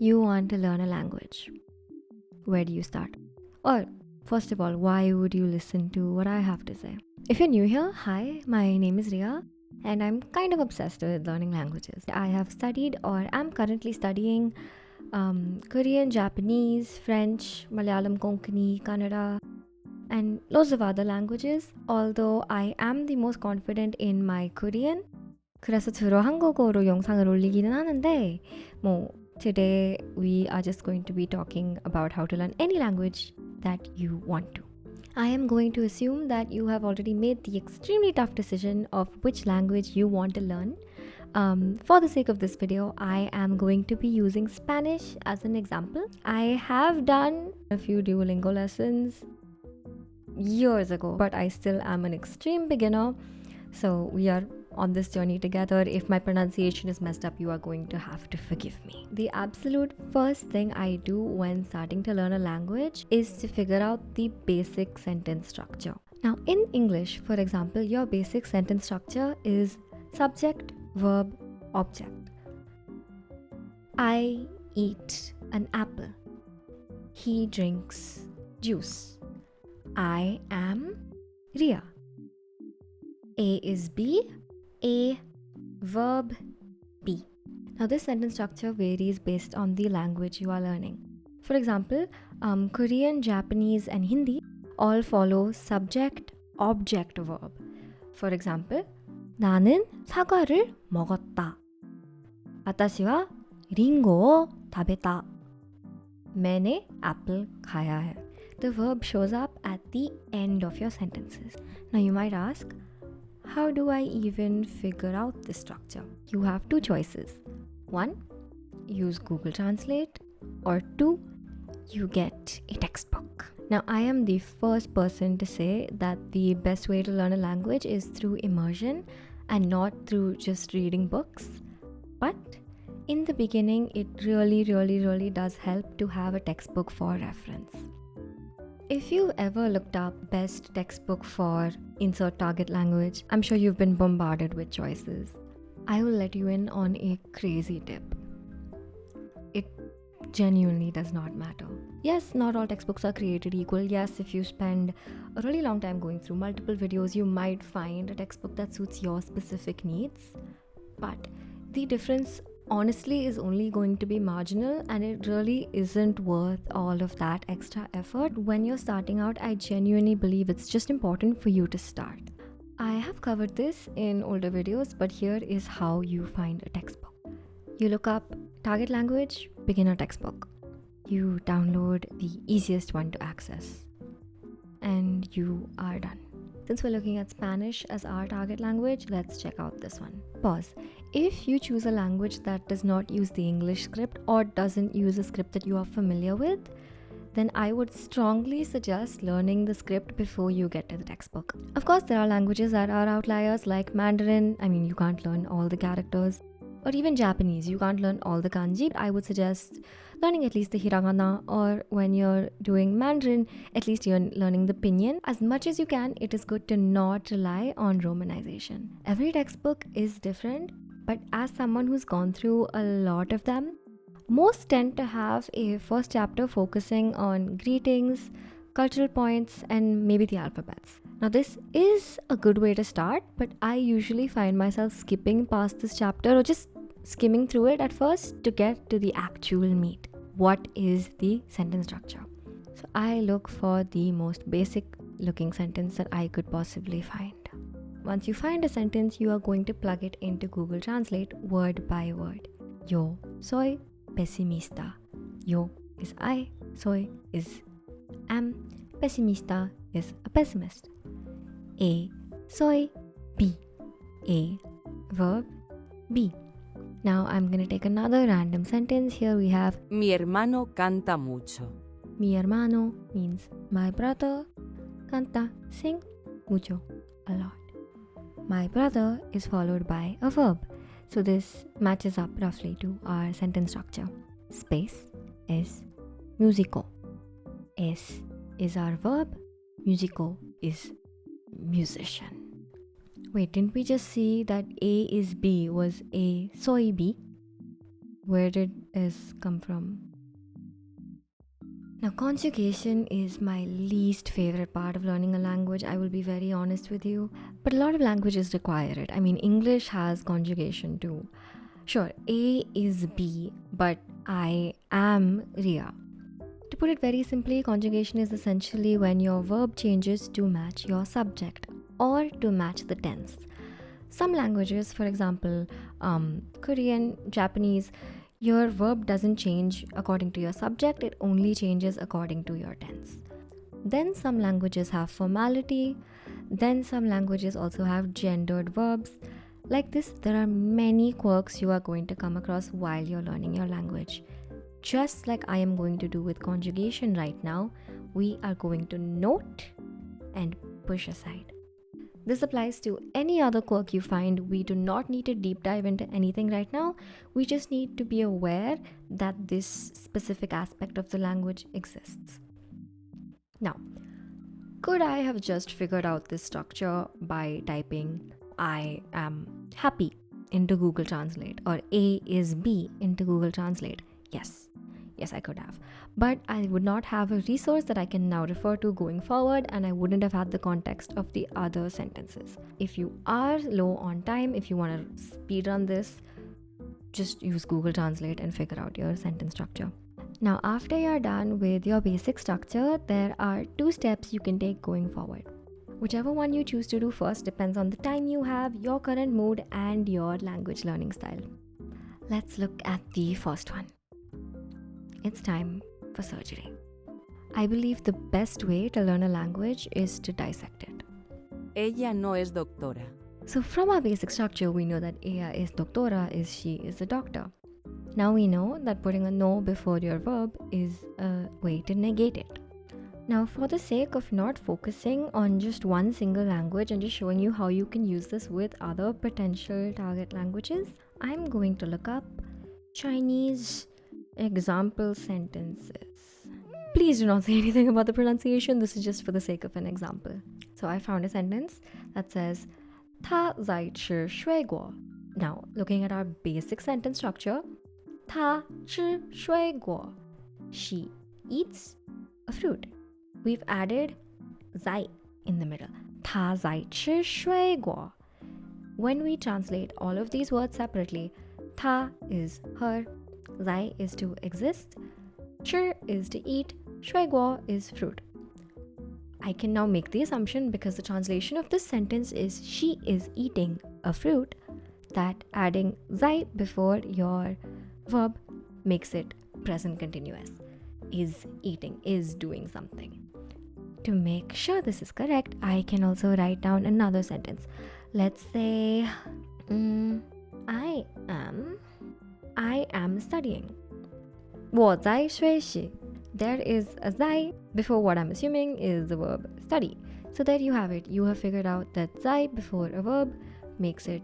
You want to learn a language. Where do you start? Or, first of all, why would you listen to what I have to say? If you're new here, hi, my name is Ria, and I'm kind of obsessed with learning languages. I have studied or am currently studying Korean, Japanese, French, Malayalam, Konkani, Kannada, and lots of other languages. Although I am the most confident in my Korean, 그래서 주로 한국어로 영상을 올리기는 하는데 today we are just going to be talking about how to learn any language that you want to. I am going to assume that you have already made the extremely tough decision of which language you want to learn. For the sake of this video, I am going to be using Spanish as an example. I have done a few Duolingo lessons years ago, but I still am an extreme beginner. So we are on this journey together. If my pronunciation is messed up, you are going to have to forgive me. The absolute first thing I do when starting to learn a language is to figure out the basic sentence structure. Now, in English, for example, your basic sentence structure is subject, verb, object. I eat an apple. He drinks juice. I am Ria. A is B, A, verb, B. Now this sentence structure varies based on the language you are learning. For example, Korean, Japanese and Hindi all follow subject, object, verb. For example, 나는 사과를 먹었다. 私はリンゴを食べた. मैंने apple खाया है. The verb shows up at the end of your sentences. Now you might ask, how do I even figure out this structure? You have two choices. 1, use Google Translate, or 2, you get a textbook. Now, I am the first person to say that the best way to learn a language is through immersion and not through just reading books. But in the beginning, it really does help to have a textbook for reference. If you've ever looked up best textbook for insert target language, I'm sure you've been bombarded with choices. I will let you in on a crazy tip. It genuinely does not matter. Yes, not all textbooks are created equal. Yes, if you spend a really long time going through multiple videos, you might find a textbook that suits your specific needs. But the difference honestly is only going to be marginal, and it really isn't worth all of that extra effort. When you're starting out, I genuinely believe it's just important for you to start. I have covered this in older videos, but here is how you find a textbook. You look up target language, beginner textbook. You download the easiest one to access, and you are done. Since we're looking at Spanish as our target language, let's check out this one. Pause. If you choose a language that does not use the English script or doesn't use a script that you are familiar with, then I would strongly suggest learning the script before you get to the textbook. Of course, there are languages that are outliers like Mandarin. You can't learn all the characters. Or even Japanese, you can't learn all the kanji. I would suggest learning at least the hiragana, or when you're doing Mandarin, at least you're learning the pinyin. As much as you can, it is good to not rely on romanization. Every textbook is different, but as someone who's gone through a lot of them, most tend to have a first chapter focusing on greetings, cultural points, and maybe the alphabets. Now this is a good way to start, but I usually find myself skipping past this chapter or just skimming through it at first to get to the actual meat. What is the sentence structure? So I look for the most basic looking sentence that I could possibly find. Once you find a sentence, you are going to plug it into Google Translate word by word. Yo soy pesimista. Yo is I, soy is am, pesimista is a pessimist. A, soy, B. A, verb, B. Now I'm gonna take another random sentence. Here we have Mi hermano canta mucho. Mi hermano means my brother. Canta, sing, mucho, a lot. My brother is followed by a verb. So this matches up roughly to our sentence structure. Space is musico. Es is our verb. Musico is musician. Wait, didn't we just see that A is B was a soy B? Where did is come from. Now, conjugation is my least favorite part of learning a language, I will be very honest with you. But a lot of languages require it. I mean, English has conjugation too. Sure, A is B, but I am Ria. To put it very simply, conjugation is essentially when your verb changes to match your subject or to match the tense. Some languages, for example, Korean, Japanese, your verb doesn't change according to your subject, it only changes according to your tense. Then some languages have formality, then some languages also have gendered verbs. Like this, there are many quirks you are going to come across while you're learning your language. Just like I am going to do with conjugation right now, we are going to note and push aside. This applies to any other quirk you find. We do not need to deep dive into anything right now. We just need to be aware that this specific aspect of the language exists. Now, could I have just figured out this structure by typing I am happy into Google Translate or A is B into Google Translate? Yes, I could have. But I would not have a resource that I can now refer to going forward, and I wouldn't have had the context of the other sentences. If you are low on time, if you want to speedrun this, just use Google Translate and figure out your sentence structure. Now, after you're done with your basic structure, there are 2 steps you can take going forward. Whichever one you choose to do first depends on the time you have, your current mood, and your language learning style. Let's look at the first one. It's time for surgery. I believe the best way to learn a language is to dissect it. Ella no es doctora. So from our basic structure, we know that ella is doctora, is she is a doctor. Now we know that putting a no before your verb is a way to negate it. Now, for the sake of not focusing on just one single language and just showing you how you can use this with other potential target languages, I'm going to look up Chinese example sentences. Please do not say anything about the pronunciation. This is just for the sake of an example. So I found a sentence that says 他在吃水果. Now, looking at our basic sentence structure, 她吃水果. She eats a fruit. We've added 在 in the middle. 她在吃水果. When we translate all of these words separately, 她 is her, 在 is to exist, 吃 is to eat, 水果 is fruit. I can now make the assumption, because the translation of this sentence is she is eating a fruit, that adding 在 before your verb makes it present continuous. Is eating, is doing something. To make sure this is correct, I can also write down another sentence. Let's say, I am studying. 我在学习. There is a 在 before what I'm assuming is the verb study. So there you have it. You have figured out that 在 before a verb makes it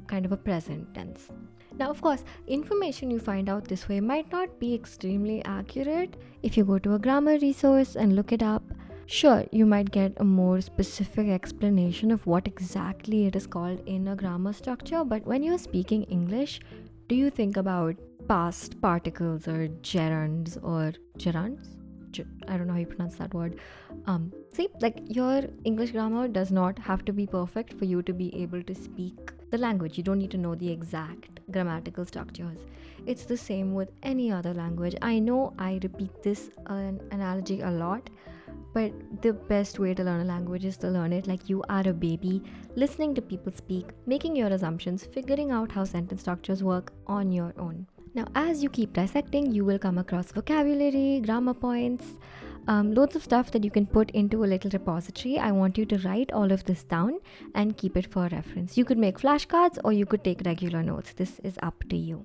kind of a present tense. Now, of course, information you find out this way might not be extremely accurate. If you go to a grammar resource and look it up, sure, you might get a more specific explanation of what exactly it is called in a grammar structure. But when you're speaking English, do you think about past particles or gerunds or gerunds? I don't know how you pronounce that word. See, like, your English grammar does not have to be perfect for you to be able to speak the language. You don't need to know the exact grammatical structures. It's the same with any other language. I know I repeat this analogy a lot, but the best way to learn a language is to learn it like you are a baby, listening to people speak, making your assumptions, figuring out how sentence structures work on your own. Now, as you keep dissecting, you will come across vocabulary, grammar points, loads of stuff that you can put into a little repository. I want you to write all of this down and keep it for reference. You could make flashcards or you could take regular notes. This is up to you.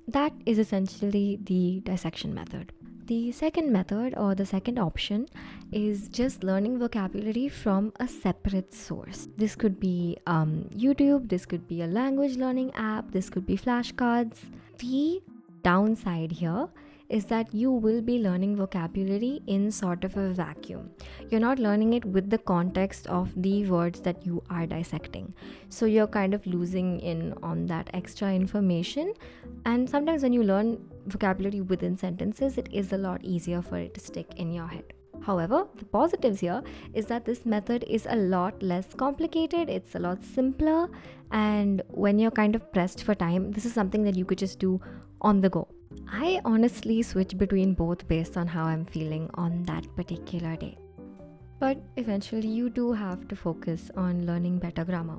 That is essentially the dissection method. The second method, or the second option, is just learning vocabulary from a separate source. This could be YouTube, this could be a language learning app, this could be flashcards. The downside here is that you will be learning vocabulary in sort of a vacuum. You're not learning it with the context of the words that you are dissecting. So you're kind of losing in on that extra information. And sometimes when you learn vocabulary within sentences, it is a lot easier for it to stick in your head. However, the positives here is that this method is a lot less complicated, it's a lot simpler, and when you're kind of pressed for time, this is something that you could just do on the go. I honestly switch between both based on how I'm feeling on that particular day. But eventually, you do have to focus on learning better grammar.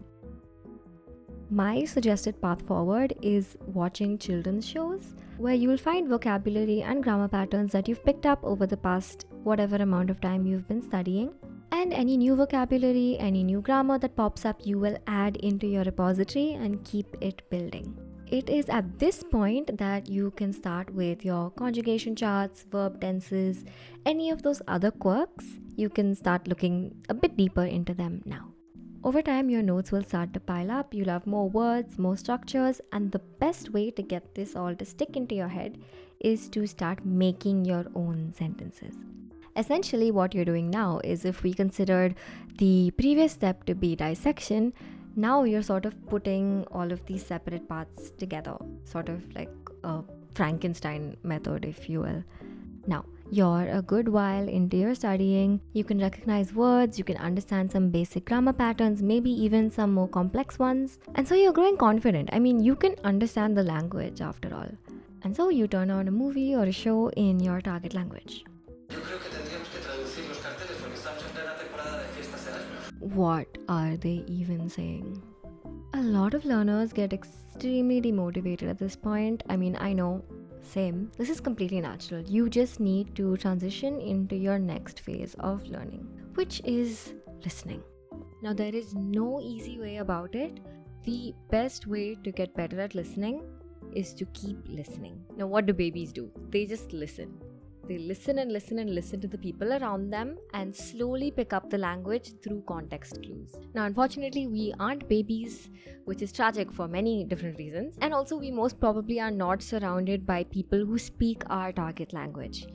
My suggested path forward is watching children's shows where you will find vocabulary and grammar patterns that you've picked up over the past whatever amount of time you've been studying. And any new vocabulary, any new grammar that pops up, you will add into your repository and keep it building. It is at this point that you can start with your conjugation charts, verb tenses, any of those other quirks. You can start looking a bit deeper into them now. Over time, your notes will start to pile up, you'll have more words, more structures, and the best way to get this all to stick into your head is to start making your own sentences. Essentially, what you're doing now is, if we considered the previous step to be dissection, now you're sort of putting all of these separate parts together, sort of like a Frankenstein method, if you will. Now, you're a good while into your studying, you can recognize words, you can understand some basic grammar patterns, maybe even some more complex ones. And so you're growing confident. I mean, you can understand the language after all. And so you turn on a movie or a show in your target language. What are they even saying? A lot of learners get extremely demotivated at this point. I mean, I know. Same. This is completely natural. You just need to transition into your next phase of learning, which is listening. Now, there is no easy way about it. The best way to get better at listening is to keep listening. Now, what do babies do? They just listen. They listen and listen and listen to the people around them and slowly pick up the language through context clues. Now, unfortunately, we aren't babies, which is tragic for many different reasons. And also, we most probably are not surrounded by people who speak our target language.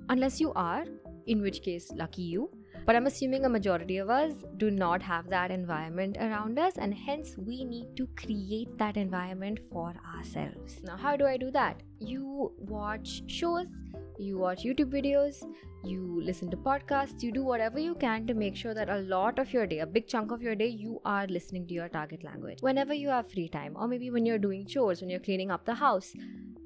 Unless you are, in which case, lucky you. But I'm assuming a majority of us do not have that environment around us, and hence we need to create that environment for ourselves. Now, how do I do that? You watch shows, you watch YouTube videos, you listen to podcasts, you do whatever you can to make sure that a lot of your day, a big chunk of your day, you are listening to your target language. Whenever you have free time, or maybe when you're doing chores, when you're cleaning up the house,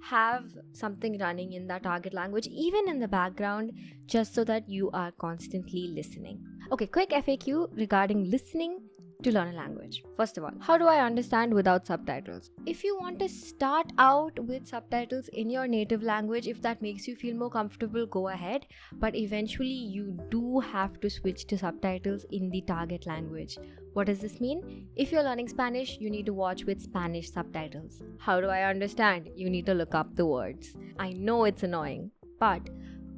have something running in that target language, even in the background, just so that you are constantly listening. Okay, quick FAQ regarding listening to learn a language. First of all, how do I understand without subtitles? If you want to start out with subtitles in your native language, if that makes you feel more comfortable, go ahead. But eventually, you do have to switch to subtitles in the target language. What does this mean? If you're learning Spanish, you need to watch with Spanish subtitles. How do I understand? You need to look up the words. I know it's annoying, but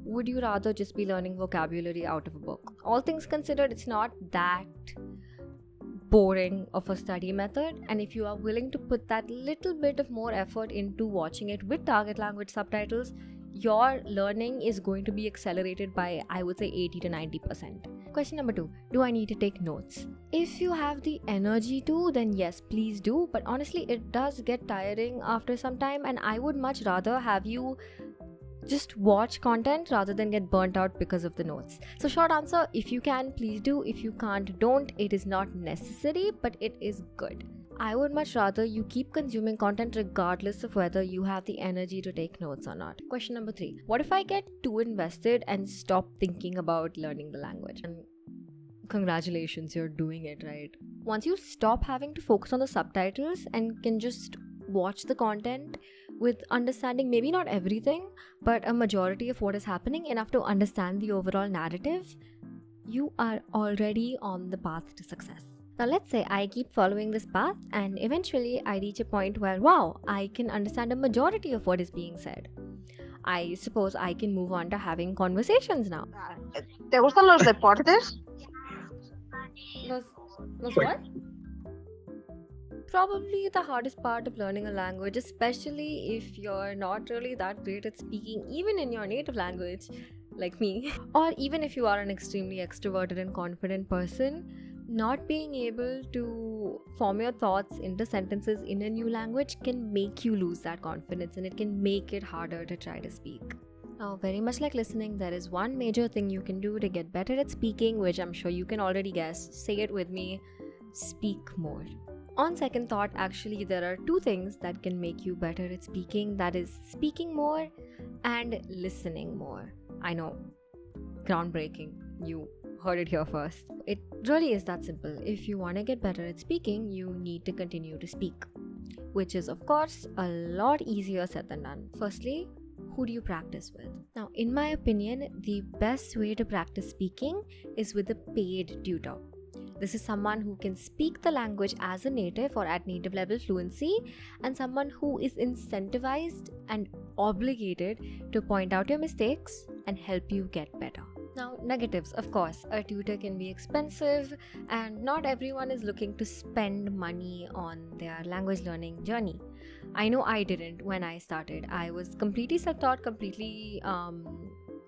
would you rather just be learning vocabulary out of a book? All things considered, it's not that boring of a study method, and if you are willing to put that little bit of more effort into watching it with target language subtitles, your learning is going to be accelerated by, I would say, 80 to 90%. Question number 2, do I need to take notes? If you have the energy to, then yes, please do, but honestly, it does get tiring after some time, and I would much rather have you just watch content rather than get burnt out because of the notes. So short answer, if you can, please do. If you can't, don't. It is not necessary, but it is good. I would much rather you keep consuming content regardless of whether you have the energy to take notes or not. Question number 3, what if I get too invested and stop thinking about learning the language? And congratulations, you're doing it right. Once you stop having to focus on the subtitles and can just watch the content with understanding maybe not everything, but a majority of what is happening, enough to understand the overall narrative, you are already on the path to success. Now let's say I keep following this path and eventually I reach a point where, wow, I can understand a majority of what is being said. I suppose I can move on to having conversations now. ¿Te gustan los deportes? Los what? probably the hardest part of learning a language, especially if you're not really that great at speaking, even in your native language, like me, or even if you are an extremely extroverted and confident person. Not being able to form your thoughts into sentences in a new language can make you lose that confidence, and it can make it harder to try to speak. Now, very much like listening, there is one major thing you can do to get better at speaking, which I'm sure you can already guess. Say it with me: speak more. On second thought, actually, there are two things that can make you better at speaking, that is, speaking more and listening more. I know, groundbreaking. You heard it here first. It really is that simple. If you want to get better at speaking, you need to continue to speak, which is, of course, a lot easier said than done. Firstly, who do you practice with? Now, in my opinion, the best way to practice speaking is with a paid tutor. This is someone who can speak the language as a native or at native level fluency, and someone who is incentivized and obligated to point out your mistakes and help you get better. Now, negatives, of course, a tutor can be expensive, and not everyone is looking to spend money on their language learning journey. I know I didn't when I started. I was completely self-taught, completely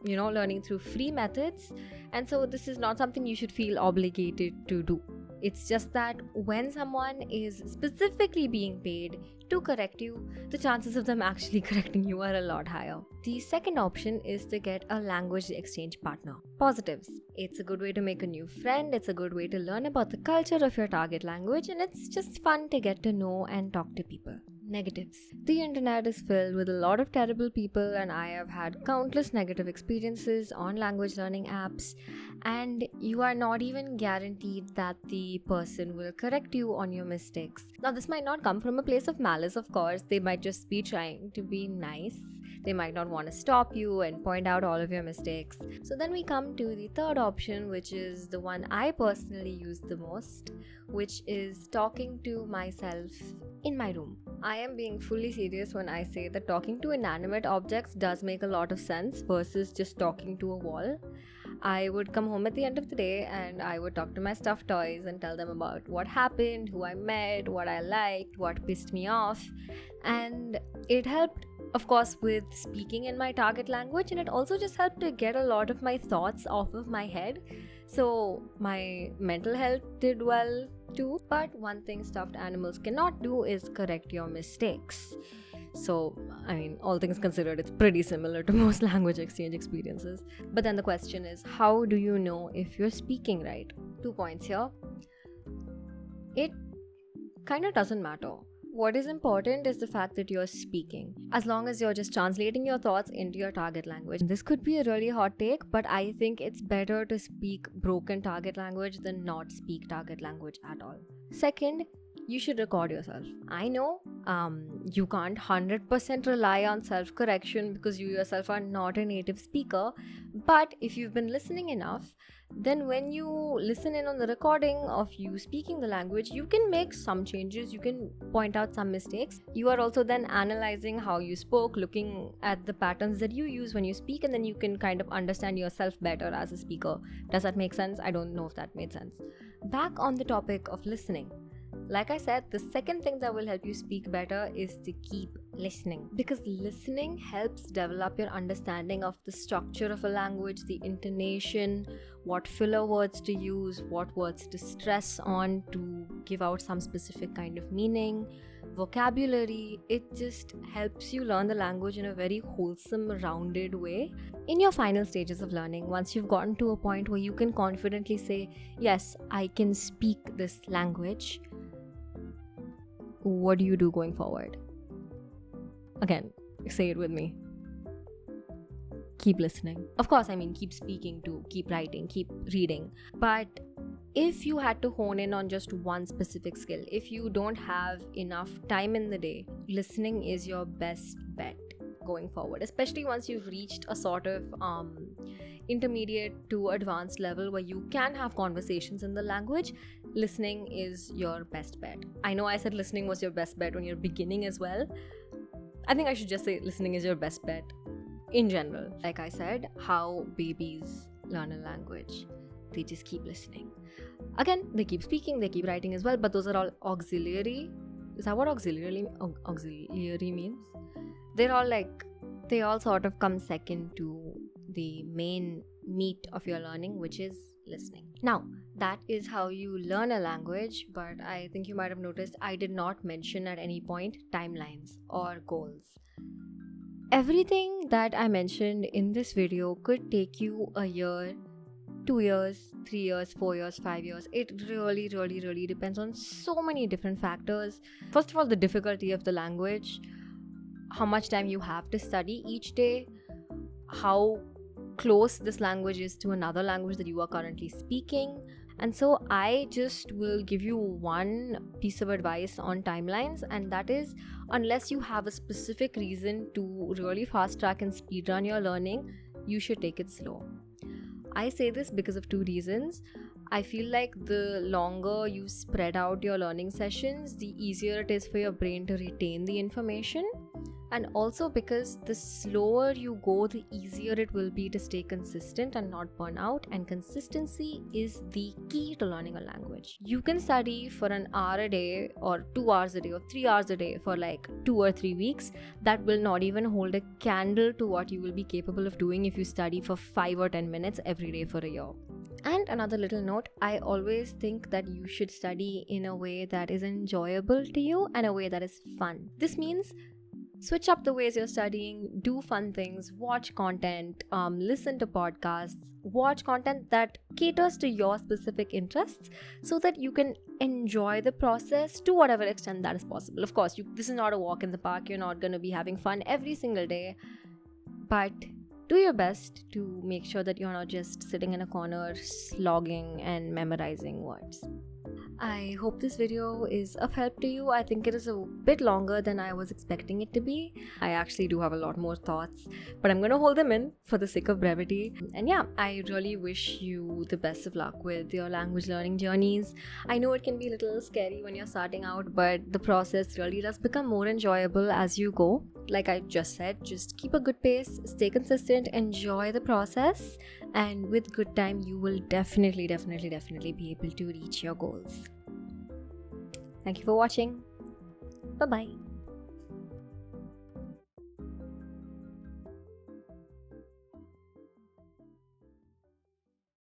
learning through free methods, and so this is not something you should feel obligated to do. It's just that when someone is specifically being paid to correct you, the chances of them actually correcting you are a lot higher. The second option is to get a language exchange partner. Positives: it's a good way to make a new friend, it's a good way to learn about the culture of your target language, and it's just fun to get to know and talk to people. Negatives: the internet is filled with a lot of terrible people, and I have had countless negative experiences on language learning apps, and you are not even guaranteed that the person will correct you on your mistakes. Now, this might not come from a place of malice, of course. They might just be trying to be nice. They might not want to stop you and point out all of your mistakes. So then we come to the third option, which is the one I personally use the most, which is talking to myself in my room. I am being fully serious when I say that talking to inanimate objects does make a lot of sense versus just talking to a wall. I would come home at the end of the day and I would talk to my stuffed toys and tell them about what happened, who I met, what I liked, what pissed me off. And it helped, of course, with speaking in my target language, and it also just helped to get a lot of my thoughts off of my head. So my mental health did well too. But one thing stuffed animals cannot do is correct your mistakes. So, I mean, all things considered, it's pretty similar to most language exchange experiences. But then the question is, how do you know if you're speaking right? 2 points here. It kind of doesn't matter. What is important is the fact that you're speaking, as long as you're just translating your thoughts into your target language. This could be a really hot take, but I think it's better to speak broken target language than not speak target language at all. Second, you should record yourself. I know you can't 100% rely on self-correction because you yourself are not a native speaker, but if you've been listening enough, then when you listen in on the recording of you speaking the language, you can make some changes, you can point out some mistakes. You are also then analyzing how you spoke, looking at the patterns that you use when you speak, and then you can kind of understand yourself better as a speaker. Does that make sense? I don't know if that made sense. Back on the topic of listening. Like I said, the second thing that will help you speak better is to keep listening, because listening helps develop your understanding of the structure of a language, the intonation, what filler words to use, what words to stress on to give out some specific kind of meaning, vocabulary. It just helps you learn the language in a very wholesome, rounded way. In your final stages of learning, once you've gotten to a point where you can confidently say, yes, I can speak this language, what do you do going forward? Again, say it with me. Keep listening. Of course, I mean, keep speaking too, keep writing, keep reading. But if you had to hone in on just one specific skill, if you don't have enough time in the day, listening is your best bet going forward, especially once you've reached a sort of intermediate to advanced level where you can have conversations in the language. Listening is your best bet. I know I said listening was your best bet when you're beginning as well. I think I should just say listening is your best bet in general. Like I said, how babies learn a language, they just keep listening. Again, they keep speaking, they keep writing as well, but those are all auxiliary Is that what auxiliary means? They all sort of come second to the main meat of your learning, which is listening. Now, that is how you learn a language, but I think you might have noticed I did not mention at any point timelines or goals. Everything that I mentioned in this video could take you a year, 2 years, 3 years, 4 years, 5 years. It really depends on so many different factors. First of all, the difficulty of the language, how much time you have to study each day, how close this language is to another language that you are currently speaking. And so I just will give you one piece of advice on timelines, and that is, unless you have a specific reason to really fast track and speedrun your learning, you should take it slow. I say this because of 2 reasons. I feel like the longer you spread out your learning sessions, the easier it is for your brain to retain the information. And also because the slower you go, the easier it will be to stay consistent and not burn out. And consistency is the key to learning a language. You can study for an hour a day or 2 hours a day or 3 hours a day for like 2 or 3 weeks. That will not even hold a candle to what you will be capable of doing if you study for 5 or 10 minutes every day for a year. And another little note, I always think that you should study in a way that is enjoyable to you and a way that is fun. This means switch up the ways you're studying, do fun things, watch content, listen to podcasts, watch content that caters to your specific interests so that you can enjoy the process to whatever extent that is possible. Of course, this is not a walk in the park. You're not going to be having fun every single day, but do your best to make sure that you're not just sitting in a corner slogging and memorizing words. I hope this video is of help to you. I think it is a bit longer than I was expecting it to be. I actually do have a lot more thoughts, but I'm going to hold them in for the sake of brevity. And yeah, I really wish you the best of luck with your language learning journeys. I know it can be a little scary when you're starting out, but the process really does become more enjoyable as you go. Like I just said, just keep a good pace, stay consistent, enjoy the process, and with good time, you will definitely be able to reach your goals. Thank you for watching. Bye-bye.